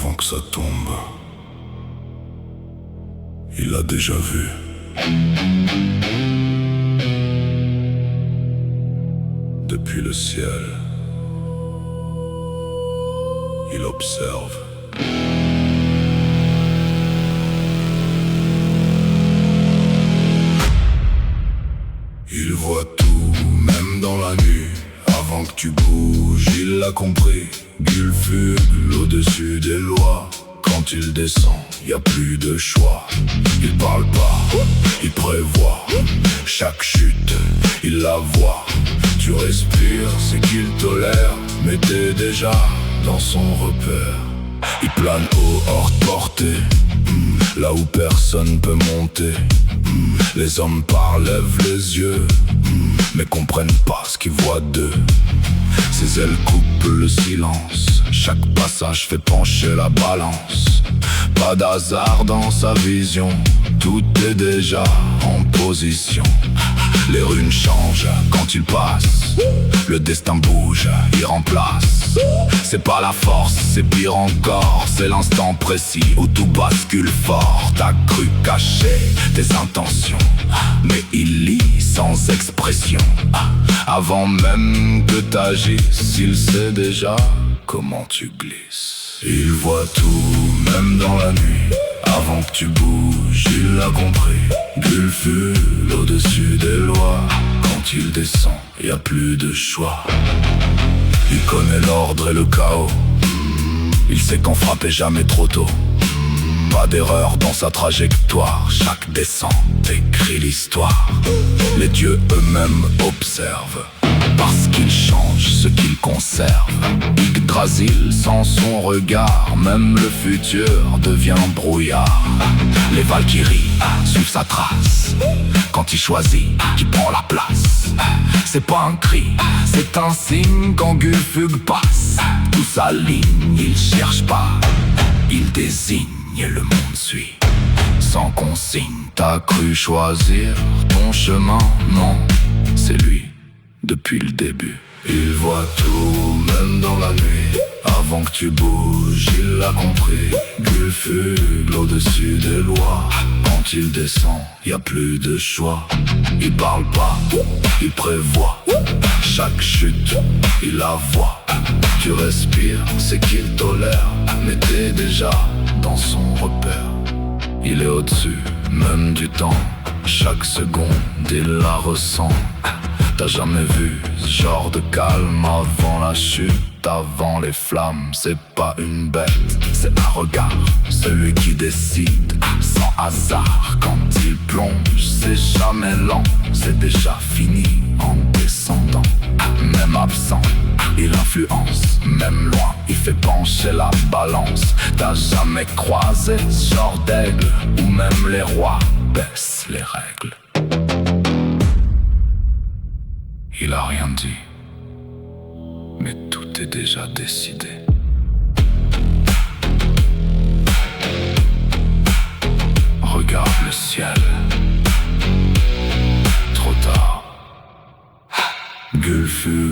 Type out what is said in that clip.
avant que ça tombe. Il l'a déjà vu. Depuis le ciel, il observe. Il voit tout, même dans la nuit. Avant que tu bouges, il l'a compris. Gulfugle au-dessus des lois. Quand il descend, y a plus de choix. Il parle pas, il prévoit. Chaque chute, il la voit. Tu respires, c'est qu'il tolère. Mais t'es déjà dans son repère. Il plane haut, hors de portée, là où personne peut monter. Les hommes parlent, lèvent les yeux, mais comprennent pas ce qu'ils voient d'eux. Ses ailes coupent le silence. Chaque passage fait pencher la balance. Pas d'hasard dans sa vision. Tout est déjà en position. Les runes changent quand il passe. Le destin bouge, il remplace. C'est pas la force, c'est pire encore. C'est l'instant précis où tout bascule fort. T'as cru cacher tes intentions, mais il lit sans expression. Avant même que t'agisses, il sait déjà comment tu glisses. Il voit tout, même dans la nuit. Avant que tu bouges, il l'a compris. Gulfugle au-dessus des lois. Quand il descend, y a plus de choix. Il connaît l'ordre et le chaos. Il sait qu'en frapper jamais trop tôt. Pas d'erreur dans sa trajectoire. Chaque descente écrit l'histoire. Les dieux eux-mêmes observent, parce qu'il change ce qu'il conserve. Yggdrasil sans son regard, même le futur devient brouillard. Les Valkyries suivent sa trace. Quand il choisit, qui prend la place. C'est pas un cri, c'est un signe quand Gulfugle passe. Tout s'aligne, il cherche pas, il désigne et le monde suit. Sans consigne, t'as cru choisir ton chemin? Non, c'est lui. Depuis le début, il voit tout, même dans la nuit. Avant que tu bouges, il l'a compris. Gulfugle au-dessus des lois. Quand il descend, y a plus de choix. Il parle pas, il prévoit. Chaque chute, il la voit. Tu respires, c'est qu'il tolère. Mais t'es déjà dans son repère. Il est au-dessus, même du temps. Chaque seconde, il la ressent. T'as jamais vu ce genre de calme avant la chute, avant les flammes. C'est pas une bête, c'est un regard, celui qui décide sans hasard. Quand il plonge, c'est jamais lent, c'est déjà fini en descendant. Même absent, il influence, même loin, il fait pencher la balance. T'as jamais croisé ce genre d'aigle, où même les rois baissent les règles. Il a rien dit, mais tout est déjà décidé. Regarde le ciel, trop tard. Gulfugle